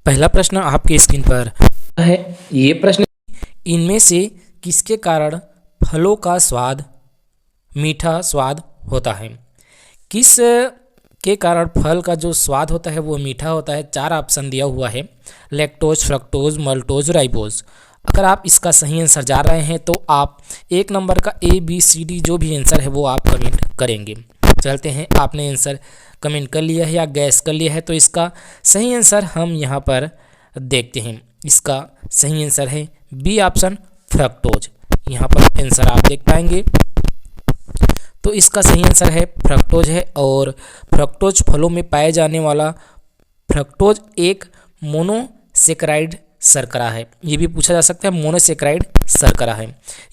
पहला प्रश्न आपके स्क्रीन पर है। ये प्रश्न, इनमें से किसके कारण फलों का स्वाद मीठा स्वाद होता है? किस के कारण फल का जो स्वाद होता है वो मीठा होता है? 4 ऑप्शन दिया हुआ है, लैक्टोज, फ्रक्टोज, मल्टोज, राइबोज। अगर आप इसका सही आंसर जान रहे हैं तो आप 1 नंबर का ABCD जो भी आंसर है वो आप कमेंट करेंगे। चलते हैं, आपने आंसर कमेंट कर लिया है या गैस कर लिया है तो इसका सही आंसर हम यहाँ पर देखते हैं। इसका सही आंसर है बी ऑप्शन, फ्रक्टोज। यहाँ पर आंसर आप देख पाएंगे तो इसका सही आंसर है फ्रक्टोज है। और फ्रक्टोज फलों में पाए जाने वाला फ्रक्टोज एक मोनोसेकेराइड शर्करा है। ये भी पूछा जा सकता है, मोनोसेकेराइड शर्करा है।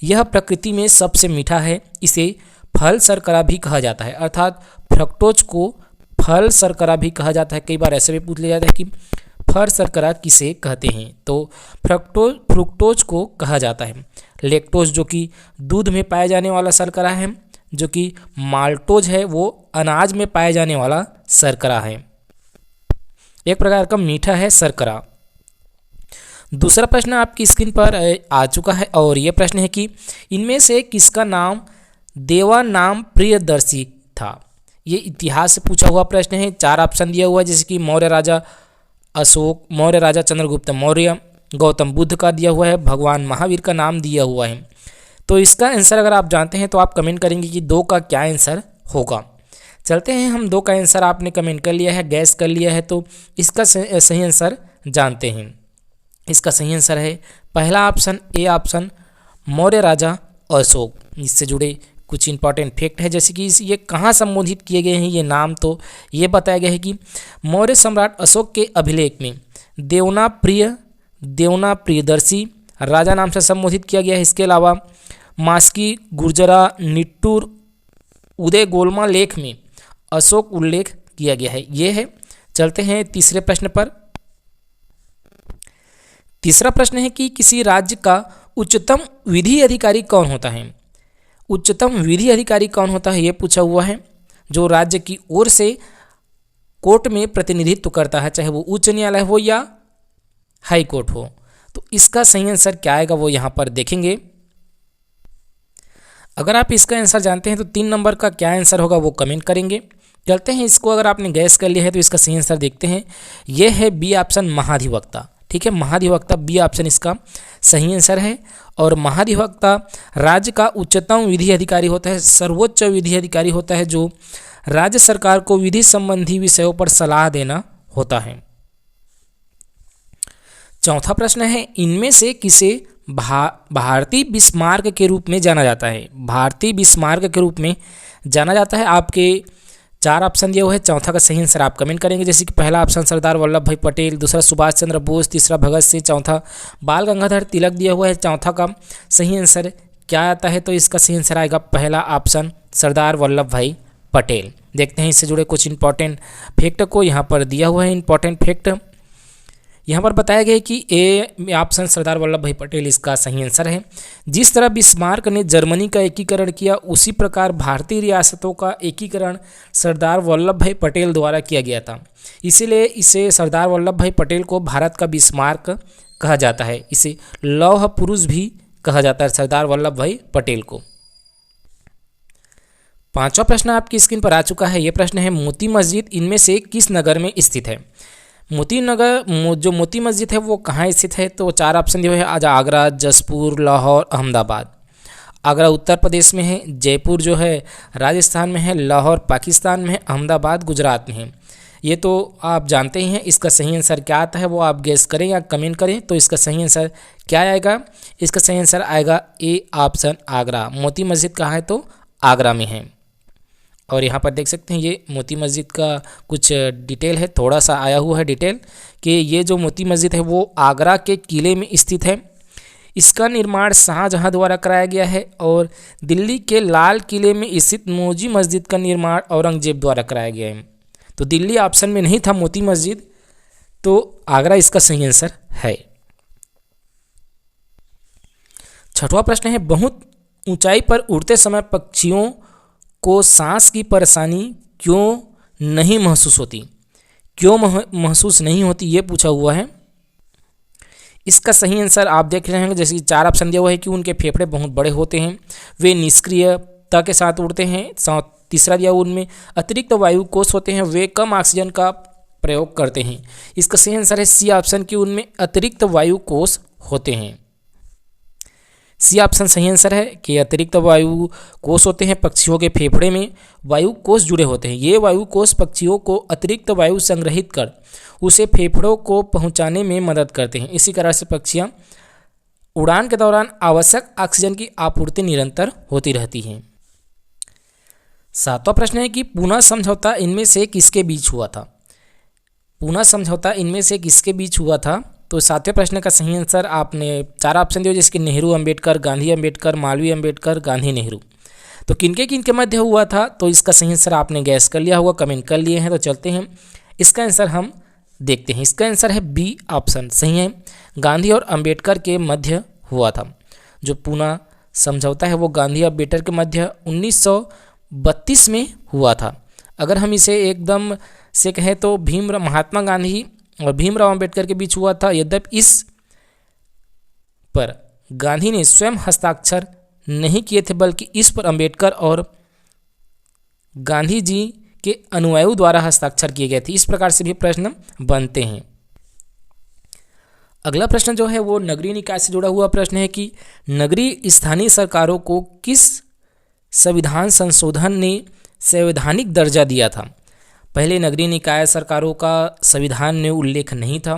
यह प्रकृति में सबसे मीठा है। इसे फल शर्करा भी कहा जाता है, अर्थात फ्रक्टोज को फल शर्करा भी कहा जाता है। कई बार ऐसे भी पूछ लिया जाता है कि फल शर्करा किसे कहते हैं, तो फ्रुक्टोज को कहा जाता है। लैक्टोज जो कि दूध में पाए जाने वाला शर्करा है, जो कि माल्टोज है वो अनाज में पाए जाने वाला शर्करा है। एक प्रकार का मीठा है शर्करा। दूसरा प्रश्न आपकी स्क्रीन पर आ चुका है और यह प्रश्न है कि इनमें से किसका नाम देवानाम प्रियदर्शी था? ये इतिहास से पूछा हुआ प्रश्न है। 4 ऑप्शन दिया हुआ है, जैसे कि मौर्य राजा अशोक, मौर्य राजा चंद्रगुप्त मौर्य, गौतम बुद्ध का दिया हुआ है, भगवान महावीर का नाम दिया हुआ है। तो इसका आंसर अगर आप जानते हैं तो आप कमेंट करेंगे कि 2 का क्या आंसर होगा। चलते हैं, हम 2 का आंसर आपने कमेंट कर लिया है, गैस कर लिया है, तो इसका सही आंसर जानते हैं। इसका सही आंसर है पहला ऑप्शन, ए ऑप्शन, मौर्य राजा अशोक। इससे जुड़े कुछ इंपॉर्टेंट फैक्ट है, जैसे कि ये कहाँ संबोधित किए गए हैं ये नाम, तो ये बताया गया है कि मौर्य सम्राट अशोक के अभिलेख में देवना प्रियदर्शी राजा नाम से संबोधित किया गया है। इसके अलावा मास्की, गुर्जरा, निट्टूर, उदय गोलमा लेख में अशोक उल्लेख किया गया है। ये है। चलते हैं तीसरे प्रश्न पर। तीसरा प्रश्न है कि किसी राज्य का उच्चतम विधि अधिकारी कौन होता है? उच्चतम विधि अधिकारी कौन होता है ये पूछा हुआ है, जो राज्य की ओर से कोर्ट में प्रतिनिधित्व करता है, चाहे वो उच्च न्यायालय हो या हाई कोर्ट हो। तो इसका सही आंसर क्या आएगा वो यहाँ पर देखेंगे। अगर आप इसका आंसर जानते हैं तो 3 नंबर का क्या आंसर होगा वो कमेंट करेंगे। चलते हैं, इसको अगर आपने गैस कर लिया है तो इसका सही आंसर देखते हैं। यह है बी ऑप्शन, महाधिवक्ता। ठीक है, महाधिवक्ता, बी ऑप्शन इसका सही आंसर है। और महाधिवक्ता राज्य का उच्चतम विधि अधिकारी होता है, सर्वोच्च विधि अधिकारी होता है, जो राज्य सरकार को विधि संबंधी विषयों पर सलाह देना होता है। चौथा प्रश्न है, इनमें से किसे भारतीय बिस्मार्क के रूप में जाना जाता है? भारतीय बिस्मार्क के रूप में जाना जाता है। आपके 4 ऑप्शन दिया हुआ है, चौथा का सही आंसर आप कमेंट करेंगे, जैसे कि पहला ऑप्शन सरदार वल्लभ भाई पटेल, दूसरा सुभाष चंद्र बोस, तीसरा भगत सिंह, चौथा बाल गंगाधर तिलक दिया हुआ है। चौथा का सही आंसर क्या आता है? तो इसका सही आंसर आएगा पहला ऑप्शन, सरदार वल्लभ भाई पटेल। देखते हैं इससे जुड़े कुछ इंपॉर्टेंट फैक्ट को यहाँ पर दिया हुआ है। इंपॉर्टेंट फैक्ट यहाँ पर बताया गया है कि ए ऑप्शन सरदार वल्लभ भाई पटेल इसका सही आंसर है। जिस तरह बिस्मार्क ने जर्मनी का एकीकरण किया, उसी प्रकार भारतीय रियासतों का एकीकरण सरदार वल्लभ भाई पटेल द्वारा किया गया था। इसीलिए इसे सरदार वल्लभ भाई पटेल को भारत का बिस्मार्क कहा जाता है। इसे लौह पुरुष भी कहा जाता है सरदार वल्लभ भाई पटेल को। 5वां प्रश्न आपकी स्क्रीन पर आ चुका है। यह प्रश्न है, मोती मस्जिद इनमें से किस नगर में स्थित है? जो मोती मस्जिद है वो कहाँ स्थित है? तो 4 ऑप्शन दिए हुए हैं, आज आगरा, जसपुर, लाहौर, अहमदाबाद। आगरा उत्तर प्रदेश में है, जयपुर जो है राजस्थान में है, लाहौर पाकिस्तान में है, अहमदाबाद गुजरात में है। ये तो आप जानते ही हैं। इसका सही आंसर क्या आता है वो आप गेस करें या कमेंट करें। तो इसका सही आंसर क्या आएगा? इसका सही आंसर आएगा ए ऑप्शन, आगरा। मोती मस्जिद कहाँ है? तो आगरा में है। और यहाँ पर देख सकते हैं ये मोती मस्जिद का कुछ डिटेल है, थोड़ा सा आया हुआ है डिटेल कि ये जो मोती मस्जिद है वो आगरा के किले में स्थित है। इसका निर्माण शाहजहां द्वारा कराया गया है। और दिल्ली के लाल किले में स्थित मोजी मस्जिद का निर्माण औरंगजेब द्वारा कराया गया है। तो दिल्ली ऑप्शन में नहीं था मोती मस्जिद, तो आगरा इसका सही आंसर है। 6वां प्रश्न है, बहुत ऊंचाई पर उड़ते समय पक्षियों को सांस की परेशानी क्यों नहीं महसूस होती? क्यों महसूस नहीं होती ये पूछा हुआ है। इसका सही आंसर आप देख रहे होंगे, जैसे कि 4 ऑप्शन दिया हुआ है कि उनके फेफड़े बहुत बड़े होते हैं, वे निष्क्रियता के साथ उड़ते हैं। तीसरा दिया उनमें अतिरिक्त वायु कोष होते हैं, वे कम ऑक्सीजन का प्रयोग करते हैं। इसका सही आंसर है सी ऑप्शन की उनमें अतिरिक्त वायु कोष होते हैं। सी ऑप्शन सही आंसर है कि अतिरिक्त वायु कोष होते हैं। पक्षियों के फेफड़े में वायु कोष जुड़े होते हैं। ये वायु कोष पक्षियों को अतिरिक्त वायु संग्रहित कर उसे फेफड़ों को पहुंचाने में मदद करते हैं। इसी कारण से पक्षियां उड़ान के दौरान आवश्यक ऑक्सीजन की आपूर्ति निरंतर होती रहती है। 7वां प्रश्न है कि पुनः समझौता इनमें से किसके बीच हुआ था। पुनः समझौता इनमें से किसके बीच हुआ था। तो 7वें प्रश्न का सही आंसर आपने 4 ऑप्शन दिए, जिसके नेहरू अंबेडकर, गांधी अंबेडकर, मालवीय अंबेडकर, गांधी नेहरू। तो किनके मध्य हुआ था, तो इसका सही आंसर आपने गैस कर लिया होगा, कमेंट कर लिए हैं। तो चलते हैं इसका आंसर हम देखते हैं। इसका आंसर है बी ऑप्शन सही है, गांधी और अंबेडकर के मध्य हुआ था। जो पुनः समझौता है वो गांधी और अंबेडकर के मध्य 1932 में हुआ था। अगर हम इसे एकदम से कहें तो महात्मा गांधी और भीमराव अंबेडकर के बीच हुआ था। यद्यपि इस पर गांधी ने स्वयं हस्ताक्षर नहीं किए थे, बल्कि इस पर अंबेडकर और गांधी जी के अनुयायियों द्वारा हस्ताक्षर किए गए थे। इस प्रकार से भी प्रश्न बनते हैं। अगला प्रश्न जो है वो नगरीय निकाय से जुड़ा हुआ प्रश्न है कि नगरीय स्थानीय सरकारों को किस संविधान संशोधन ने संवैधानिक दर्जा दिया था। पहले नगरीय निकाय सरकारों का संविधान में उल्लेख नहीं था,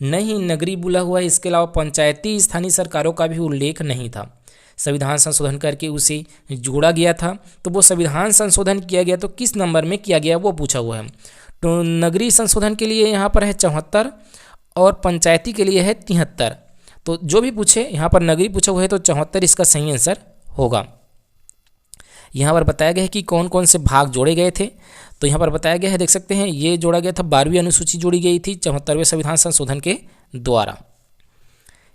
न ही नगरीय बोला हुआ है। इसके अलावा पंचायती स्थानीय सरकारों का भी उल्लेख नहीं था। संविधान संशोधन करके उसे जोड़ा गया था। तो वो संविधान संशोधन किया गया तो किस नंबर में किया गया वो पूछा हुआ है। तो नगरीय संशोधन के लिए यहाँ पर है 74 और पंचायती के लिए है 73। तो जो भी पूछे यहाँ पर नगरीय पूछा हुआ है तो 74 इसका सही आंसर होगा। यहाँ पर बताया गया है कि कौन कौन से भाग जोड़े गए थे। तो यहाँ पर बताया गया है, देख सकते हैं, ये जोड़ा गया था 12वीं अनुसूची जोड़ी गई थी 74वें संविधान संशोधन के द्वारा।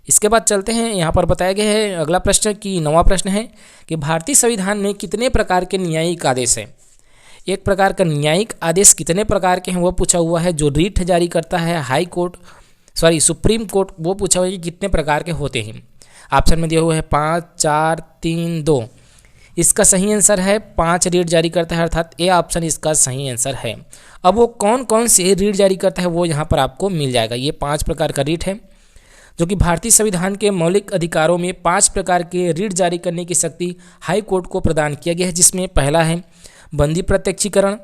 इसके बाद चलते हैं, यहाँ पर बताया गया है अगला प्रश्न की 9वां प्रश्न है कि भारतीय संविधान में कितने प्रकार के न्यायिक आदेश हैं। एक प्रकार का न्यायिक आदेश कितने प्रकार के हैं वो पूछा हुआ है। जो रीट जारी करता है सुप्रीम कोर्ट, वो पूछा हुआ है कि कितने प्रकार के होते हैं। ऑप्शन में दिया हुआ है 5, 4, 3, 2। इसका सही आंसर है 5 रीट जारी करता है, अर्थात ए ऑप्शन इसका सही आंसर है। अब वो कौन कौन से रीट जारी करता है वो यहाँ पर आपको मिल जाएगा। ये 5 प्रकार का रीट है, जो कि भारतीय संविधान के मौलिक अधिकारों में 5 प्रकार के रीट जारी करने की शक्ति हाई कोर्ट को प्रदान किया गया है। जिसमें पहला है बंदी प्रत्यक्षीकरण,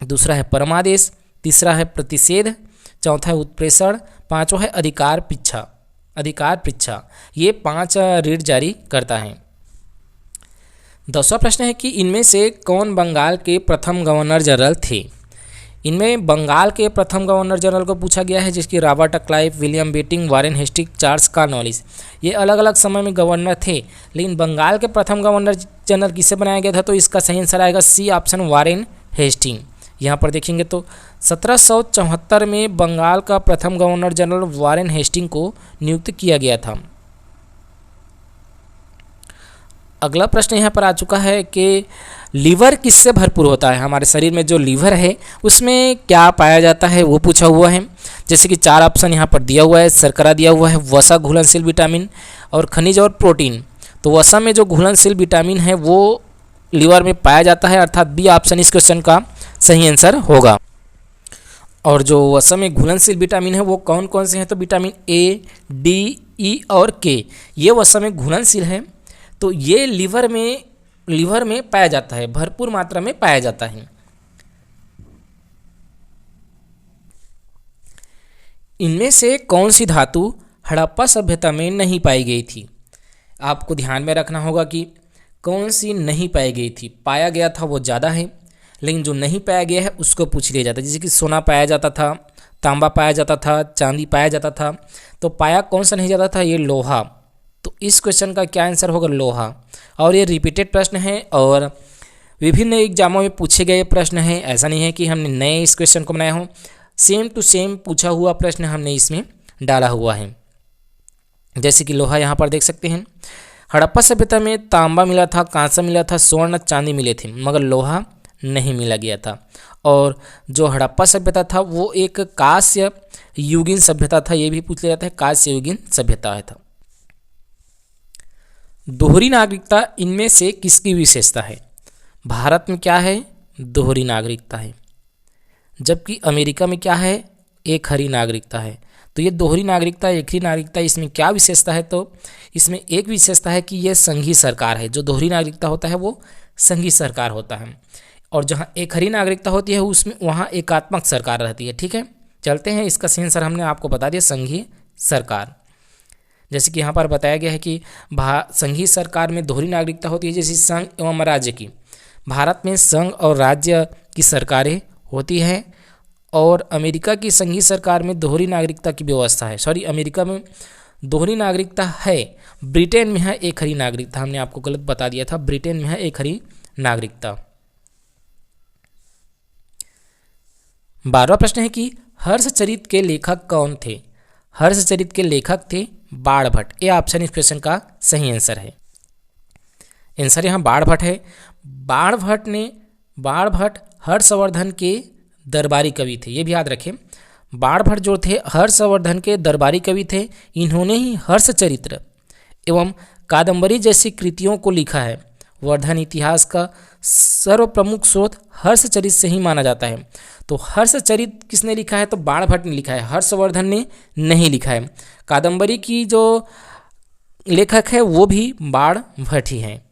दूसरा है परमादेश, तीसरा है प्रतिषेध, चौथा है उत्प्रेषण, पांचवा है अधिकार पृच्छा। ये 5 रीट जारी करता है। 10वां प्रश्न है कि इनमें से कौन बंगाल के प्रथम गवर्नर जनरल थे। इनमें बंगाल के प्रथम गवर्नर जनरल को पूछा गया है, जिसकी Robert Clive, William Bentinck, Warren Hastings, Charles Cornwallis. ये अलग अलग समय में गवर्नर थे, लेकिन बंगाल के प्रथम गवर्नर जनरल किसे बनाया गया था, तो इसका सही आंसर आएगा सी ऑप्शन वारेन हेस्टिंग। यहाँ पर देखेंगे तो 1774 में बंगाल का प्रथम गवर्नर जनरल वारेन हेस्टिंग को नियुक्त किया गया था। अगला प्रश्न यहाँ पर आ चुका है कि लीवर किससे भरपूर होता है। हमारे शरीर में जो लीवर है उसमें क्या पाया जाता है वो पूछा हुआ है। जैसे कि 4 ऑप्शन यहाँ पर दिया हुआ है, शर्करा दिया हुआ है, वसा घुलनशील विटामिन और खनिज और प्रोटीन। तो वसा में जो घुलनशील विटामिन है वो लीवर में पाया जाता है, अर्थात बी ऑप्शन इस क्वेश्चन का सही आंसर होगा। और जो वसा में घुलनशील विटामिन है वो कौन कौन से हैं, तो विटामिन ए, डी, ई और के, ये वसा में घुलनशील है। तो ये लीवर में पाया जाता है, भरपूर मात्रा में पाया जाता है। इनमें से कौन सी धातु हड़प्पा सभ्यता में नहीं पाई गई थी। आपको ध्यान में रखना होगा कि कौन सी नहीं पाई गई थी। पाया गया था वो ज़्यादा है, लेकिन जो नहीं पाया गया है उसको पूछ लिया जाता है। जैसे कि सोना पाया जाता था, तांबा पाया जाता था, चांदी पाया जाता था। तो पाया कौन सा नहीं जाता था, ये लोहा। तो इस क्वेश्चन का क्या आंसर होगा, लोहा। और ये रिपीटेड प्रश्न है और विभिन्न एग्जामों में पूछे गए प्रश्न हैं। ऐसा नहीं है कि हमने नए इस क्वेश्चन को बनाया हो, सेम टू सेम पूछा हुआ प्रश्न हमने इसमें डाला हुआ है। जैसे कि लोहा यहाँ पर देख सकते हैं, हड़प्पा सभ्यता में तांबा मिला था, कांसा मिला था, स्वर्ण चांदी मिले थे, मगर लोहा नहीं मिला गया था। और जो हड़प्पा सभ्यता था वो एक कांस्य युगीन सभ्यता था, ये भी पूछ लिया जाता है, कांस्य युगीन सभ्यता था। दोहरी नागरिकता इनमें से किसकी विशेषता है? भारत में क्या है? दोहरी नागरिकता है, जबकि अमेरिका में क्या है? एक हरी नागरिकता है। तो ये दोहरी नागरिकता, एक ही नागरिकता, इसमें क्या विशेषता है? तो इसमें एक विशेषता है कि ये संघीय सरकार है। जो दोहरी नागरिकता होता है वो संघीय सरकार होता है, और जहाँ एक हरी नागरिकता होती है उसमें वहाँ एकात्मक सरकार रहती है। ठीक है, चलते हैं, इसका सही आंसर हमने आपको बता दिया, संघीय सरकार। जैसे कि यहाँ पर बताया गया है कि संघीय सरकार में दोहरी नागरिकता होती है, जैसे संघ एवं राज्य की। भारत में संघ और राज्य की सरकारें होती हैं, और अमेरिका की संघीय सरकार में दोहरी नागरिकता की व्यवस्था है। सॉरी, अमेरिका में दोहरी नागरिकता है, ब्रिटेन में है एक हरी नागरिकता। हमने आपको गलत बता दिया था, ब्रिटेन में है एक हरी नागरिकता। 12वां प्रश्न है कि हर्षचरित के लेखक कौन थे? हर्षचरित के लेखक थे बाणभट्ट। ये ऑप्शन इस प्रश्न का सही आंसर है। आंसर यहाँ बाणभट्ट है। बाणभट्ट हर्षवर्धन के दरबारी कवि थे, ये भी याद रखें। बाणभट्ट जो थे हर्षवर्धन के दरबारी कवि थे। इन्होंने ही हर्षचरित्र एवं कादंबरी जैसी कृतियों को लिखा है। वर्धन इतिहास का सर्वप्रमुख स्रोत हर्षचरित से ही माना जाता है। तो हर्षचरित किसने लिखा है? तो बाणभट्ट ने लिखा है, हर्षवर्धन ने नहीं लिखा है। कादंबरी की जो लेखक है वो भी बाणभट्ट ही हैं।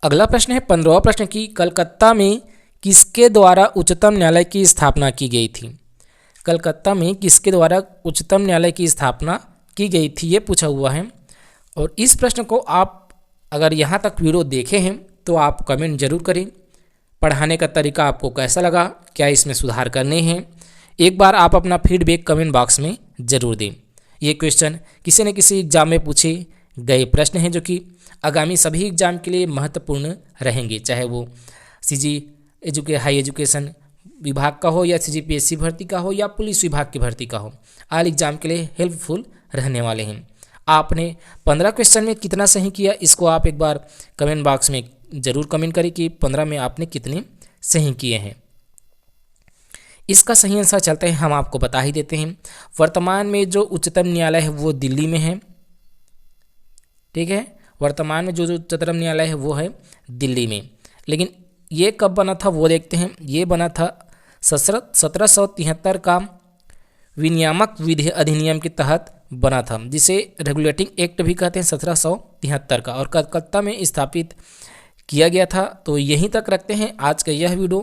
अगला प्रश्न है 15वां प्रश्न की कलकत्ता में किसके द्वारा उच्चतम न्यायालय की स्थापना की गई थी? कलकत्ता में किसके द्वारा उच्चतम न्यायालय की स्थापना की गई थी, ये पूछा हुआ है। और इस प्रश्न को आप अगर यहाँ तक वीडियो देखे हैं तो आप कमेंट जरूर करें। पढ़ाने का तरीका आपको कैसा लगा, क्या इसमें सुधार करने हैं, एक बार आप अपना फीडबैक कमेंट बॉक्स में ज़रूर दें। ये क्वेश्चन किसी न किसी एग्जाम में पूछे गए प्रश्न हैं जो कि आगामी सभी एग्जाम के लिए महत्वपूर्ण रहेंगे, चाहे वो हाई एजुकेशन विभाग का हो या CGPSC भर्ती का हो या पुलिस विभाग की भर्ती का हो। ऑल एग्जाम के लिए हेल्पफुल रहने वाले हैं। आपने 15 क्वेश्चन में कितना सही किया, इसको आप एक बार कमेंट बॉक्स में ज़रूर कमेंट करें कि 15 में आपने कितने सही किए हैं। इसका सही आंसर चलते हैं हम आपको बता ही देते हैं। वर्तमान में जो उच्चतम न्यायालय है वो दिल्ली में है। ठीक है, वर्तमान में जो उच्चतम न्यायालय है वो है दिल्ली में। लेकिन ये कब बना था वो देखते हैं। ये बना था 1773 का विनियामक विधि अधिनियम के तहत बना था, जिसे रेगुलेटिंग एक्ट भी कहते हैं 1773 का, और कलकत्ता में स्थापित किया गया था। तो यहीं तक रखते हैं आज का यह वीडियो।